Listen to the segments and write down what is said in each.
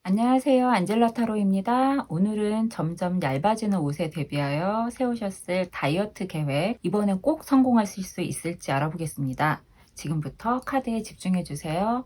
안녕하세요. 안젤라 타로입니다. 오늘은 점점 얇아지는 옷에 대비하여 세우셨을 다이어트 계획, 이번엔 꼭 성공하실 수 있을지 알아보겠습니다. 지금부터 카드에 집중해 주세요.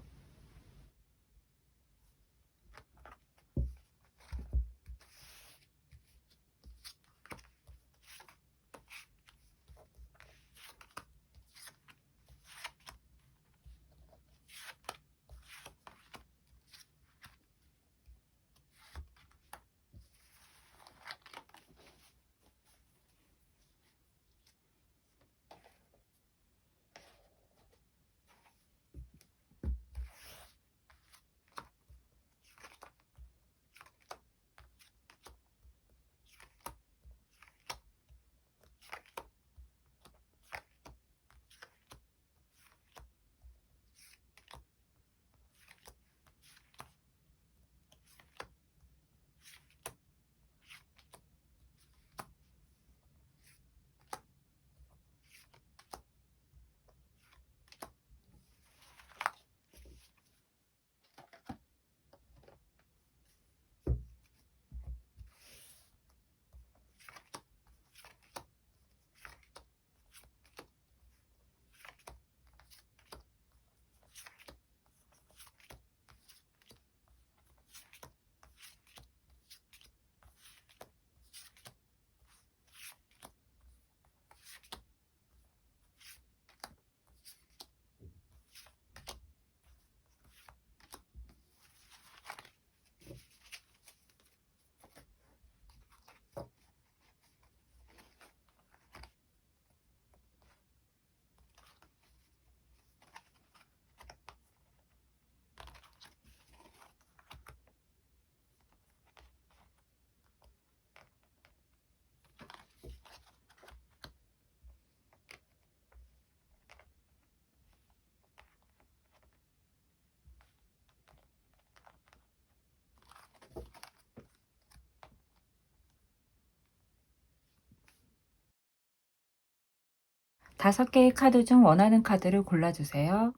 다섯 개의 카드 중 원하는 카드를 골라주세요.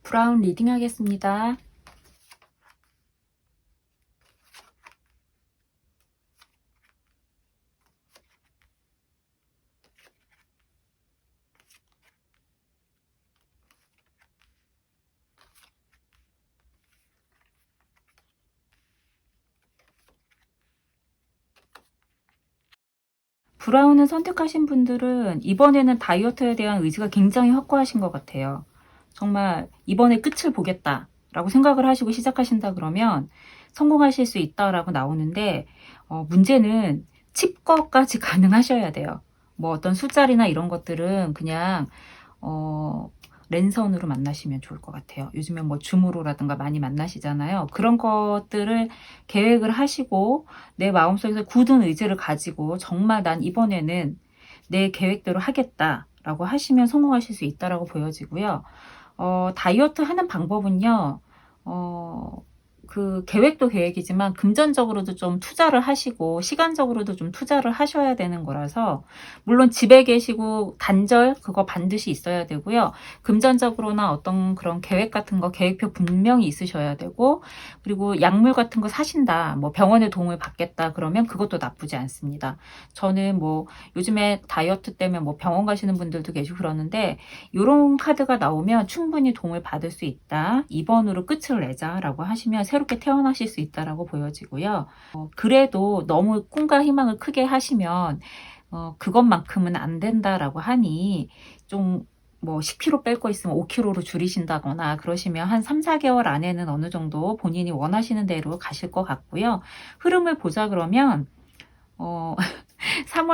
브라운 리딩 하겠습니다. 브라운을 선택하신 분들은 이번에는 다이어트에 대한 의지가 굉장히 확고하신 것 같아요. 정말 이번에 끝을 보겠다라고 생각을 하시고 시작하신다 그러면 성공하실 수 있다라고 나오는데, 문제는 칩거까지 가능하셔야 돼요. 뭐 어떤 술자리나 이런 것들은 그냥 랜선으로 만나시면 좋을 것 같아요. 요즘에 뭐 줌으로라든가 많이 만나시잖아요. 그런 것들을 계획을 하시고 내 마음속에서 굳은 의지를 가지고 정말 난 이번에는 내 계획대로 하겠다라고 하시면 성공하실 수 있다라고 보여지고요. 다이어트 하는 방법은요. 그 계획도 계획이지만 금전적으로도 좀 투자를 하시고 시간적으로도 좀 투자를 하셔야 되는 거라서, 물론 집에 계시고 단절 그거 반드시 있어야 되고요. 금전적으로나 어떤 그런 계획 같은 거 계획표 분명히 있으셔야 되고, 그리고 약물 같은 거 사신다, 뭐 병원의 도움을 받겠다 그러면 그것도 나쁘지 않습니다. 저는 뭐 요즘에 다이어트 때문에 뭐 병원 가시는 분들도 계시고 그러는데, 이런 카드가 나오면 충분히 도움을 받을 수 있다, 2번으로 끝을 내자 라고 하시면 새롭게 태어나실 수 있다라고 보여지고요. 그래도 너무 꿈과 희망을 크게 하시면 그것만큼은 안 된다라고 하니, 좀 뭐 10kg 뺄 거 있으면 5kg로 줄이신다거나 그러시면 한 3, 4개월 안에는 어느 정도 본인이 원하시는 대로 가실 것 같고요. 흐름을 보자 그러면 3월,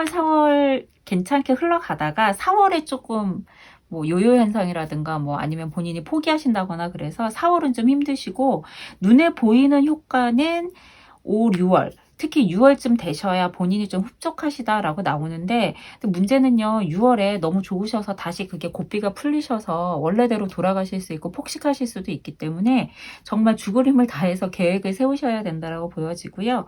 4월 괜찮게 흘러가다가 4월에 조금 뭐 요요 현상이라든가 뭐 아니면 본인이 포기하신다거나 그래서 4월은 좀 힘드시고, 눈에 보이는 효과는 5, 6월, 특히 6월쯤 되셔야 본인이 좀 흡족하시다라고 나오는데, 근데 문제는요, 6월에 너무 좋으셔서 다시 그게 고삐가 풀리셔서 원래대로 돌아가실 수 있고 폭식하실 수도 있기 때문에 정말 죽을 힘을 다해서 계획을 세우셔야 된다라고 보여지고요.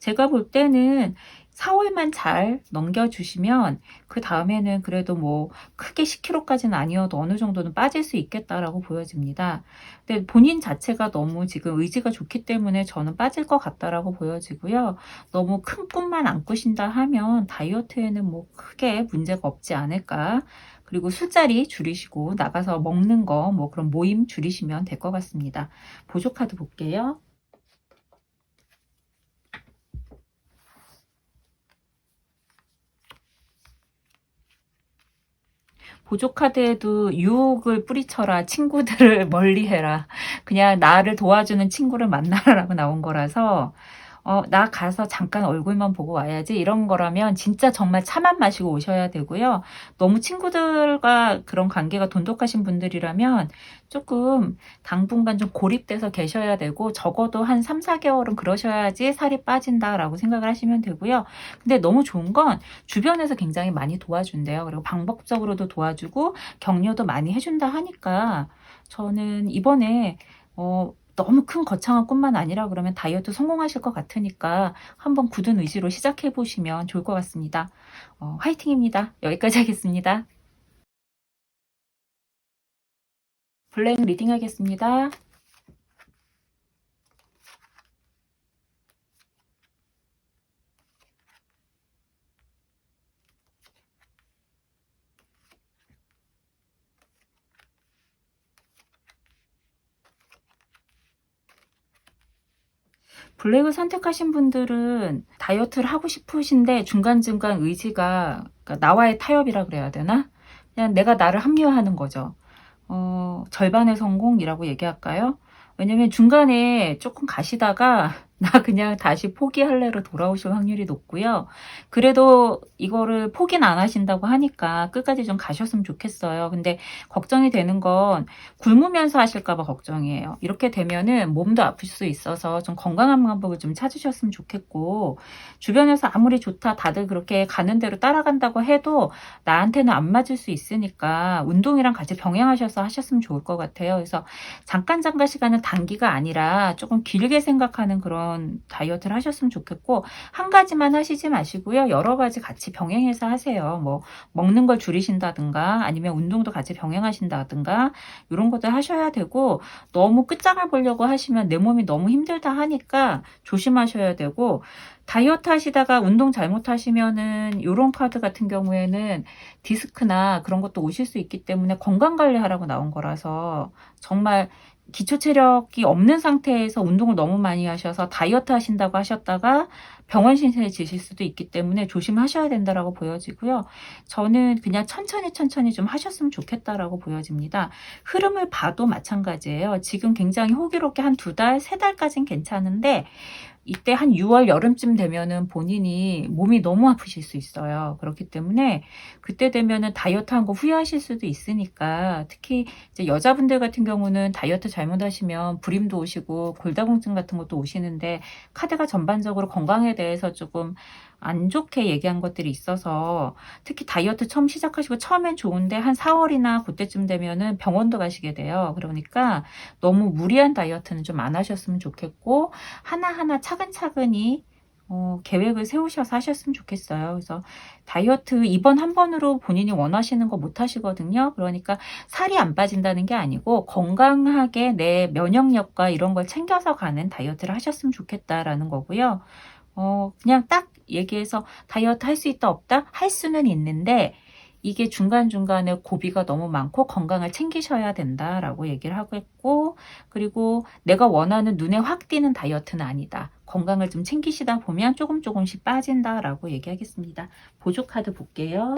제가 볼 때는 4월만 잘 넘겨주시면 그 다음에는 그래도 뭐 크게 10kg까지는 아니어도 어느 정도는 빠질 수 있겠다라고 보여집니다. 근데 본인 자체가 너무 지금 의지가 좋기 때문에 저는 빠질 것 같다라고 보여지고요. 너무 큰 꿈만 안 꾸신다 하면 다이어트에는 뭐 크게 문제가 없지 않을까. 그리고 술자리 줄이시고 나가서 먹는 거 뭐 그런 모임 줄이시면 될 것 같습니다. 보조 카드 볼게요. 보조 카드에도 유혹을 뿌리쳐라, 친구들을 멀리해라, 그냥 나를 도와주는 친구를 만나라라고 나온 거라서 나 가서 잠깐 얼굴만 보고 와야지 이런 거라면 진짜 정말 차만 마시고 오셔야 되고요. 너무 친구들과 그런 관계가 돈독하신 분들이라면 조금 당분간 좀 고립돼서 계셔야 되고 적어도 한 3, 4개월은 그러셔야지 살이 빠진다라고 생각을 하시면 되고요. 근데 너무 좋은 건 주변에서 굉장히 많이 도와준대요. 그리고 방법적으로도 도와주고 격려도 많이 해준다 하니까 저는 이번에 너무 큰 거창한 꿈만 아니라 그러면 다이어트 성공하실 것 같으니까 한번 굳은 의지로 시작해 보시면 좋을 것 같습니다. 화이팅입니다. 여기까지 하겠습니다. 블랙 리딩 하겠습니다. 블랙을 선택하신 분들은 다이어트를 하고 싶으신데 중간중간 의지가, 그러니까 나와의 타협이라 그래야 되나? 그냥 내가 나를 합리화하는 거죠. 절반의 성공이라고 얘기할까요? 왜냐면 중간에 조금 가시다가 나 그냥 다시 포기할래로 돌아오실 확률이 높고요. 그래도 이거를 포기는 안 하신다고 하니까 끝까지 좀 가셨으면 좋겠어요. 근데 걱정이 되는 건 굶으면서 하실까 봐 걱정이에요. 이렇게 되면은 몸도 아플 수 있어서 좀 건강한 방법을 좀 찾으셨으면 좋겠고, 주변에서 아무리 좋다 다들 그렇게 가는 대로 따라간다고 해도 나한테는 안 맞을 수 있으니까 운동이랑 같이 병행하셔서 하셨으면 좋을 것 같아요. 그래서 잠깐 시간은 단기가 아니라 조금 길게 생각하는 그런 다이어트를 하셨으면 좋겠고, 한 가지만 하시지 마시고요. 여러 가지 같이 병행해서 하세요. 뭐 먹는 걸 줄이신다든가 아니면 운동도 같이 병행하신다든가 이런 것들 하셔야 되고, 너무 끝장을 보려고 하시면 내 몸이 너무 힘들다 하니까 조심하셔야 되고, 다이어트 하시다가 운동 잘못하시면은 요런 카드 같은 경우에는 디스크나 그런 것도 오실 수 있기 때문에 건강관리하라고 나온 거라서 정말 기초 체력이 없는 상태에서 운동을 너무 많이 하셔서 다이어트 하신다고 하셨다가 병원 신세 지실 수도 있기 때문에 조심하셔야 된다라고 보여지고요. 저는 그냥 천천히 좀 하셨으면 좋겠다라고 보여집니다. 흐름을 봐도 마찬가지예요. 지금 굉장히 호기롭게 한 2달, 3달까지는 괜찮은데 이때 한 6월 여름쯤 되면은 본인이 몸이 너무 아프실 수 있어요. 그렇기 때문에 그때 되면은 다이어트 한 거 후회하실 수도 있으니까, 특히 이제 여자분들 같은 경우는 다이어트 잘못하시면 불임도 오시고 골다공증 같은 것도 오시는데, 카드가 전반적으로 건강에 대해서 조금 안 좋게 얘기한 것들이 있어서, 특히 다이어트 처음 시작하시고 처음엔 좋은데 한 4월이나 그때쯤 되면은 병원도 가시게 돼요. 그러니까 너무 무리한 다이어트는 좀 안 하셨으면 좋겠고, 하나하나 차근차근히 계획을 세우셔서 하셨으면 좋겠어요. 그래서 다이어트 이번 한 번으로 본인이 원하시는 거 못 하시거든요. 그러니까 살이 안 빠진다는 게 아니고 건강하게 내 면역력과 이런 걸 챙겨서 가는 다이어트를 하셨으면 좋겠다라는 거고요. 그냥 딱 얘기해서 다이어트 할 수 있다 없다? 할 수는 있는데 이게 중간중간에 고비가 너무 많고 건강을 챙기셔야 된다라고 얘기를 하고 있고, 그리고 내가 원하는 눈에 확 띄는 다이어트는 아니다. 건강을 좀 챙기시다 보면 조금씩 빠진다라고 얘기하겠습니다. 보조 카드 볼게요.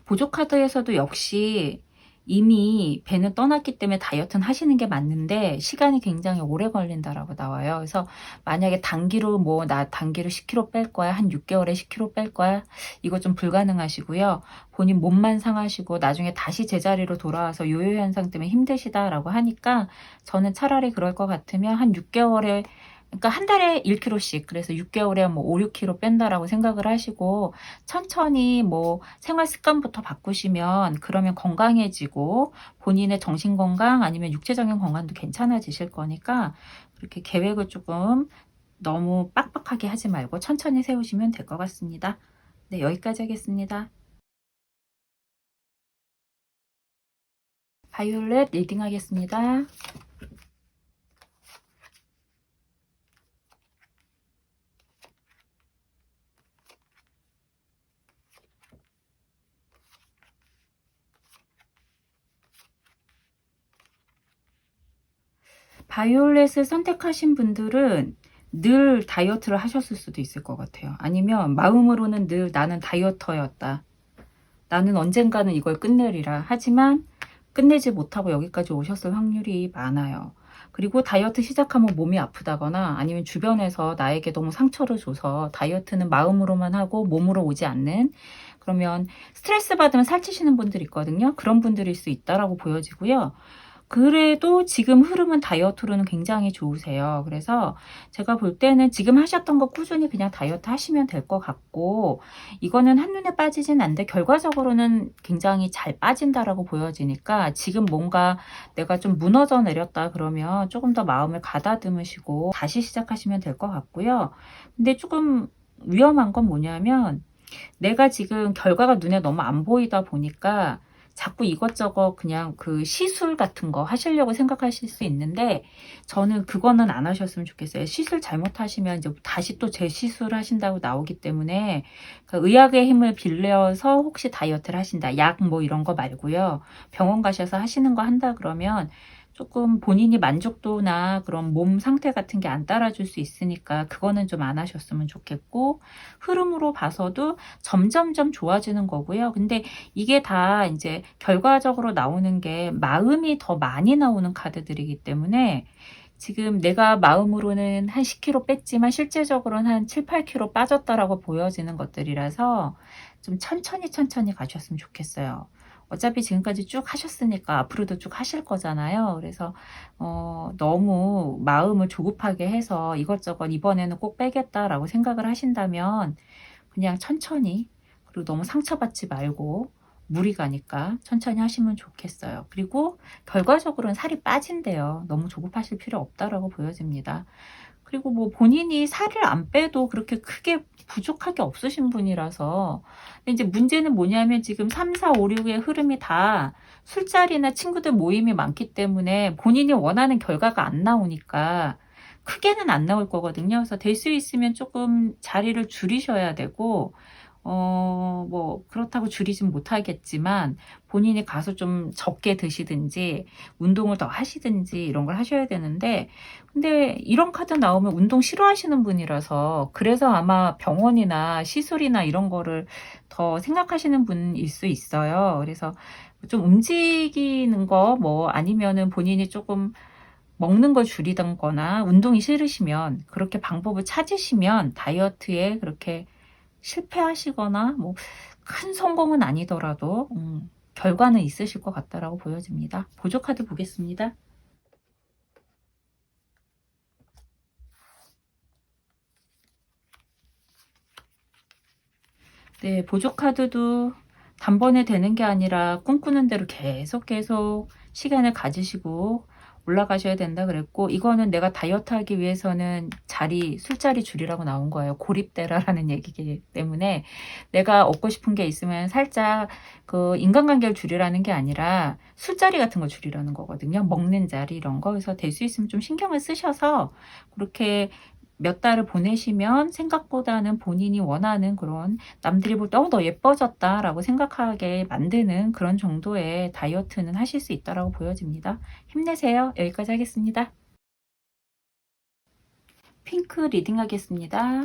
보조 카드에서도 역시 이미 배는 떠났기 때문에 다이어트는 하시는 게 맞는데 시간이 굉장히 오래 걸린다라고 나와요. 그래서 만약에 단기로 뭐 나 단기로 10kg 뺄 거야. 한 6개월에 10kg 뺄 거야. 이거 좀 불가능하시고요. 본인 몸만 상하시고 나중에 다시 제자리로 돌아와서 요요 현상 때문에 힘드시다라고 하니까 저는 차라리 그럴 것 같으면 한 6개월에 그러니까 한 달에 1kg씩 그래서 6개월에 뭐 5, 6kg 뺀다라고 생각을 하시고 천천히 뭐 생활 습관부터 바꾸시면 그러면 건강해지고 본인의 정신 건강 아니면 육체적인 건강도 괜찮아지실 거니까 그렇게 계획을 조금 너무 빡빡하게 하지 말고 천천히 세우시면 될 것 같습니다. 네, 여기까지 하겠습니다. 바이올렛 리딩 하겠습니다. 바이올렛을 선택하신 분들은 늘 다이어트를 하셨을 수도 있을 것 같아요. 아니면 마음으로는 늘 나는 다이어터였다. 나는 언젠가는 이걸 끝내리라. 하지만 끝내지 못하고 여기까지 오셨을 확률이 많아요. 그리고 다이어트 시작하면 몸이 아프다거나 아니면 주변에서 나에게 너무 상처를 줘서 다이어트는 마음으로만 하고 몸으로 오지 않는 그러면 스트레스 받으면 살찌시는 분들 있거든요. 그런 분들일 수 있다라고 보여지고요. 그래도 지금 흐름은 다이어트로는 굉장히 좋으세요. 그래서 제가 볼 때는 지금 하셨던 거 꾸준히 그냥 다이어트 하시면 될 것 같고 이거는 한눈에 빠지진 않는데 결과적으로는 굉장히 잘 빠진다라고 보여지니까 지금 뭔가 내가 좀 무너져 내렸다 그러면 조금 더 마음을 가다듬으시고 다시 시작하시면 될 것 같고요. 근데 조금 위험한 건 뭐냐면 내가 지금 결과가 눈에 너무 안 보이다 보니까 자꾸 이것저것 그냥 그 시술 같은 거 하시려고 생각하실 수 있는데 저는 그거는 안 하셨으면 좋겠어요. 시술 잘못하시면 이제 다시 또 재시술 하신다고 나오기 때문에 그 의학의 힘을 빌려서 혹시 다이어트를 하신다. 약 뭐 이런 거 말고요. 병원 가셔서 하시는 거 한다 그러면 조금 본인이 만족도나 그런 몸 상태 같은 게 안 따라줄 수 있으니까 그거는 좀 안 하셨으면 좋겠고 흐름으로 봐서도 점점점 좋아지는 거고요. 근데 이게 다 이제 결과적으로 나오는 게 마음이 더 많이 나오는 카드들이기 때문에 지금 내가 마음으로는 한 10kg 뺐지만 실제적으로는 한 7, 8kg 빠졌다라고 보여지는 것들이라서 좀 천천히 가셨으면 좋겠어요. 어차피 지금까지 쭉 하셨으니까 앞으로도 쭉 하실 거잖아요. 그래서 너무 마음을 조급하게 해서 이것저것 이번에는 꼭 빼겠다라고 생각을 하신다면 그냥 천천히 그리고 너무 상처받지 말고 무리 가니까 천천히 하시면 좋겠어요. 그리고 결과적으로는 살이 빠진대요. 너무 조급하실 필요 없다라고 보여집니다. 그리고 뭐 본인이 살을 안 빼도 그렇게 크게 부족하게 없으신 분이라서 근데 이제 문제는 뭐냐면 지금 3, 4, 5, 6의 흐름이 다 술자리나 친구들 모임이 많기 때문에 본인이 원하는 결과가 안 나오니까 크게는 안 나올 거거든요. 그래서 될 수 있으면 조금 자리를 줄이셔야 되고 뭐 그렇다고 줄이진 못하겠지만 본인이 가서 좀 적게 드시든지 운동을 더 하시든지 이런 걸 하셔야 되는데 근데 이런 카드 나오면 운동 싫어하시는 분이라서 그래서 아마 병원이나 시술이나 이런 거를 더 생각하시는 분일 수 있어요. 그래서 좀 움직이는 거 뭐 아니면은 본인이 조금 먹는 걸 줄이던거나 운동이 싫으시면 그렇게 방법을 찾으시면 다이어트에 그렇게 실패하시거나 뭐 큰 성공은 아니더라도 결과는 있으실 것 같다라고 보여집니다. 보조 카드 보겠습니다. 네, 보조 카드도 단번에 되는 게 아니라 꿈꾸는 대로 계속 시간을 가지시고 올라가셔야 된다 그랬고 이거는 내가 다이어트 하기 위해서는 술자리 줄이라고 나온 거예요. 고립되라라는 얘기이기 때문에 내가 얻고 싶은 게 있으면 살짝 그 인간관계를 줄이라는 게 아니라 술자리 같은 걸 줄이라는 거거든요. 먹는 자리 이런 거. 그래서 될 수 있으면 좀 신경을 쓰셔서 그렇게 몇 달을 보내시면 생각보다는 본인이 원하는 그런 남들이 볼 때 더 예뻐졌다라고 생각하게 만드는 그런 정도의 다이어트는 하실 수 있다라고 보여집니다. 힘내세요. 여기까지 하겠습니다. 핑크 리딩 하겠습니다.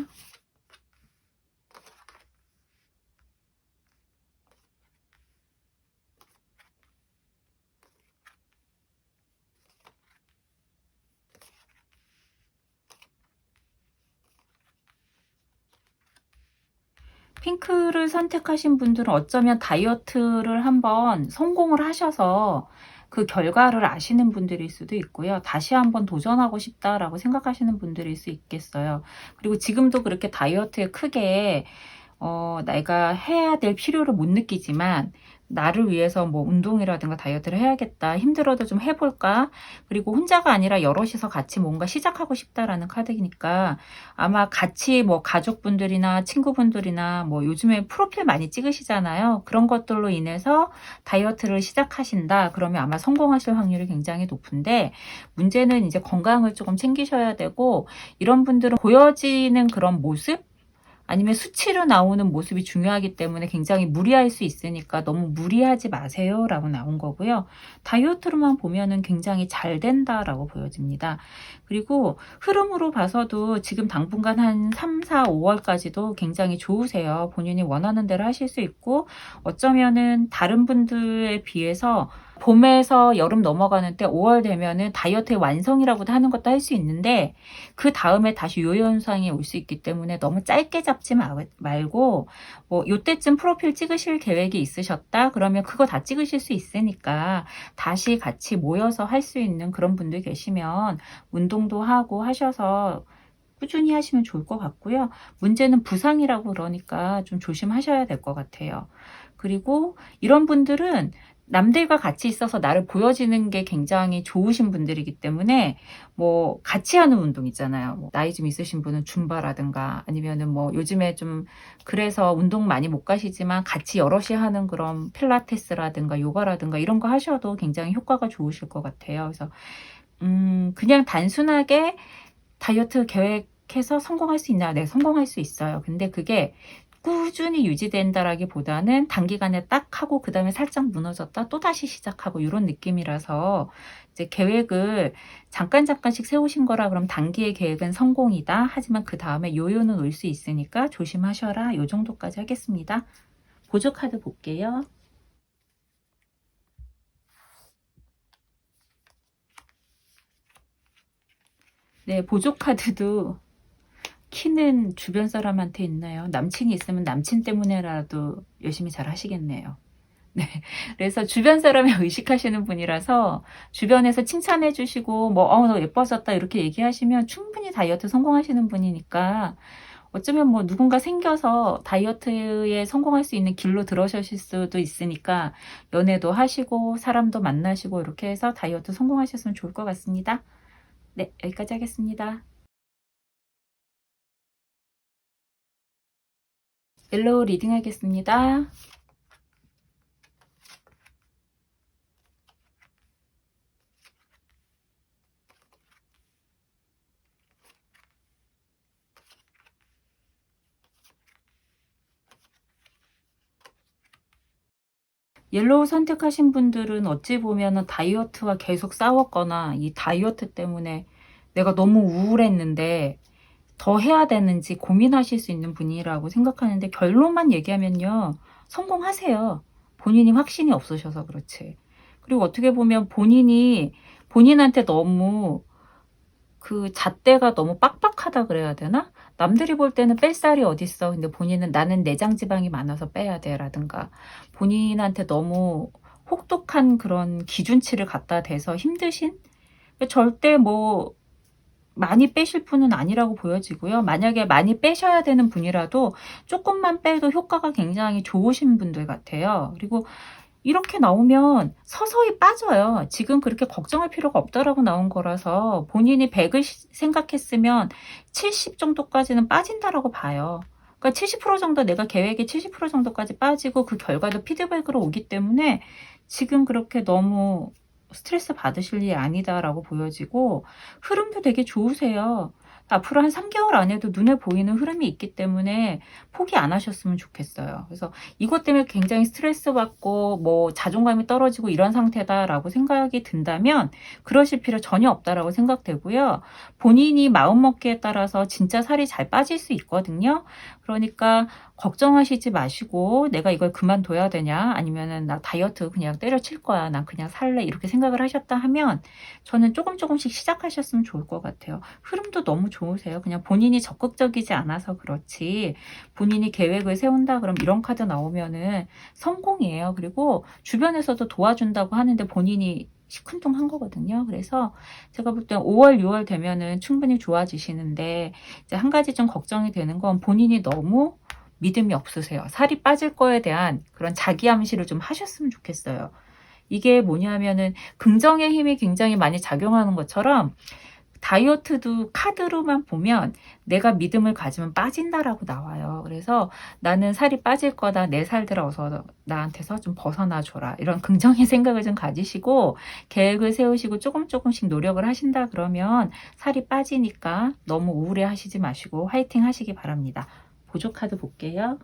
핑크를 선택하신 분들은 어쩌면 다이어트를 한번 성공을 하셔서 그 결과를 아시는 분들일 수도 있고요. 다시 한번 도전하고 싶다라고 생각하시는 분들일 수 있겠어요. 그리고 지금도 그렇게 다이어트에 크게 내가 해야 될 필요를 못 느끼지만 나를 위해서 뭐 운동이라든가 다이어트를 해야겠다, 힘들어도 좀 해볼까, 그리고 혼자가 아니라 여럿이서 같이 뭔가 시작하고 싶다라는 카드니까 아마 같이 뭐 가족분들이나 친구분들이나 뭐 요즘에 프로필 많이 찍으시잖아요. 그런 것들로 인해서 다이어트를 시작하신다 그러면 아마 성공하실 확률이 굉장히 높은데, 문제는 이제 건강을 조금 챙기셔야 되고, 이런 분들은 보여지는 그런 모습 아니면 수치로 나오는 모습이 중요하기 때문에 굉장히 무리할 수 있으니까 너무 무리하지 마세요 라고 나온 거고요. 다이어트로만 보면은 굉장히 잘 된다라고 보여집니다. 그리고 흐름으로 봐서도 지금 당분간 한 3, 4, 5월까지도 굉장히 좋으세요. 본인이 원하는 대로 하실 수 있고, 어쩌면은 다른 분들에 비해서 봄에서 여름 넘어가는 때 5월 되면은 다이어트의 완성이라고도 하는 것도 할 수 있는데, 그 다음에 다시 요요 현상이 올 수 있기 때문에 너무 짧게 잡지 말고, 뭐 요때쯤 프로필 찍으실 계획이 있으셨다 그러면 그거 다 찍으실 수 있으니까 다시 같이 모여서 할 수 있는 그런 분들 계시면 운동도 하고 하셔서 꾸준히 하시면 좋을 것 같고요. 문제는 부상이라고 그러니까 좀 조심하셔야 될 것 같아요. 그리고 이런 분들은 남들과 같이 있어서 나를 보여지는 게 굉장히 좋으신 분들이기 때문에 뭐 같이 하는 운동 있잖아요. 뭐 나이 좀 있으신 분은 줌바라든가 아니면은 뭐 요즘에 좀 그래서 운동 많이 못 가시지만 같이 여럿이 하는 그런 필라테스라든가 요가라든가 이런 거 하셔도 굉장히 효과가 좋으실 것 같아요. 그래서 그냥 단순하게 다이어트 계획해서 성공할 수 있나요? 네, 성공할 수 있어요. 근데 그게 꾸준히 유지된다라기보다는 단기간에 딱 하고 그 다음에 살짝 무너졌다 또 다시 시작하고 이런 느낌이라서, 이제 계획을 잠깐씩 세우신 거라 그럼 단기의 계획은 성공이다. 하지만 그 다음에 요요는 올 수 있으니까 조심하셔라. 요 정도까지 하겠습니다. 보조 카드 볼게요. 네, 보조 카드도 키는 주변 사람한테 있나요? 남친이 있으면 남친 때문에라도 열심히 잘 하시겠네요. 네. 그래서 주변 사람을 의식하시는 분이라서 주변에서 칭찬해 주시고, 뭐, 너 예뻐졌다 이렇게 얘기하시면 충분히 다이어트 성공하시는 분이니까, 어쩌면 뭐 누군가 생겨서 다이어트에 성공할 수 있는 길로 들어서실 수도 있으니까, 연애도 하시고, 사람도 만나시고, 이렇게 해서 다이어트 성공하셨으면 좋을 것 같습니다. 네, 여기까지 하겠습니다. 옐로우 리딩 하겠습니다. 옐로우 선택하신 분들은 어찌 보면은 다이어트와 계속 싸웠거나 이 다이어트 때문에 내가 너무 우울했는데 더 해야 되는지 고민하실 수 있는 분이라고 생각하는데, 결론만 얘기하면요, 성공하세요. 본인이 확신이 없으셔서 그렇지. 그리고 어떻게 보면 본인이 본인한테 너무 그 잣대가 너무 빡빡하다 그래야 되나? 남들이 볼 때는 뺄살이 어딨어. 근데 본인은 나는 내장 지방이 많아서 빼야 돼 라든가, 본인한테 너무 혹독한 그런 기준치를 갖다 대서 힘드신, 절대 뭐 많이 빼실 분은 아니라고 보여지고요. 만약에 많이 빼셔야 되는 분이라도 조금만 빼도 효과가 굉장히 좋으신 분들 같아요. 그리고 이렇게 나오면 서서히 빠져요. 지금 그렇게 걱정할 필요가 없다라고 나온 거라서 본인이 100을 생각했으면 70 정도까지는 빠진다라고 봐요. 그러니까 70% 정도, 내가 계획의 70% 정도까지 빠지고 그 결과도 피드백으로 오기 때문에 지금 그렇게 너무 스트레스 받으실 일이 아니다라고 보여지고, 흐름도 되게 좋으세요. 앞으로 한 3개월 안에도 눈에 보이는 흐름이 있기 때문에 포기 안 하셨으면 좋겠어요. 그래서 이것 때문에 굉장히 스트레스 받고 뭐 자존감이 떨어지고 이런 상태다라고 생각이 든다면 그러실 필요 전혀 없다라고 생각되고요. 본인이 마음먹기에 따라서 진짜 살이 잘 빠질 수 있거든요. 그러니까 걱정하시지 마시고 내가 이걸 그만둬야 되냐 아니면은 나 다이어트 그냥 때려칠 거야 난 그냥 살래 이렇게 생각을 하셨다 하면 저는 조금씩 시작하셨으면 좋을 것 같아요. 흐름도 너무 좋으세요. 그냥 본인이 적극적이지 않아서 그렇지 본인이 계획을 세운다 그럼 이런 카드 나오면은 성공이에요. 그리고 주변에서도 도와준다고 하는데 본인이 시큰둥한 거거든요. 그래서 제가 볼 때 5월, 6월 되면은 충분히 좋아지시는데 이제 한 가지 좀 걱정이 되는 건 본인이 너무 믿음이 없으세요. 살이 빠질 거에 대한 그런 자기 암시를 좀 하셨으면 좋겠어요. 이게 뭐냐면은 긍정의 힘이 굉장히 많이 작용하는 것처럼 다이어트도 카드로만 보면 내가 믿음을 가지면 빠진다라고 나와요. 그래서 나는 살이 빠질 거다. 내 살들아 어서 나한테서 좀 벗어나 줘라. 이런 긍정의 생각을 좀 가지시고 계획을 세우시고 조금씩 노력을 하신다 그러면 살이 빠지니까 너무 우울해 하시지 마시고 화이팅 하시기 바랍니다. 보조 카드 볼게요.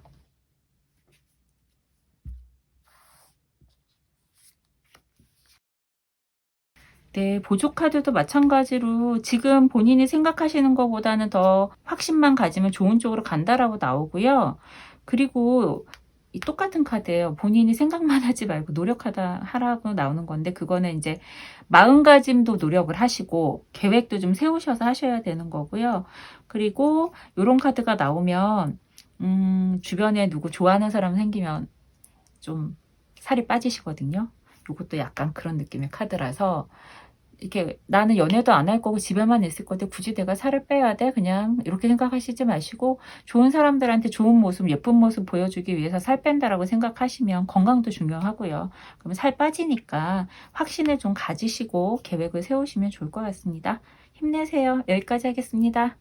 네, 보조 카드도 마찬가지로 지금 본인이 생각하시는 것보다는 더 확신만 가지면 좋은 쪽으로 간다라고 나오고요. 그리고 이 똑같은 카드예요. 본인이 생각만 하지 말고 노력하다 하라고 나오는 건데 그거는 이제 마음가짐도 노력을 하시고 계획도 좀 세우셔서 하셔야 되는 거고요. 그리고 이런 카드가 나오면 주변에 누구 좋아하는 사람 생기면 좀 살이 빠지시거든요. 이것도 약간 그런 느낌의 카드라서 이렇게 나는 연애도 안 할 거고 집에만 있을 건데 굳이 내가 살을 빼야 돼? 그냥 이렇게 생각하시지 마시고 좋은 사람들한테 좋은 모습, 예쁜 모습 보여주기 위해서 살 뺀다라고 생각하시면 건강도 중요하고요. 그러면 살 빠지니까 확신을 좀 가지시고 계획을 세우시면 좋을 것 같습니다. 힘내세요. 여기까지 하겠습니다.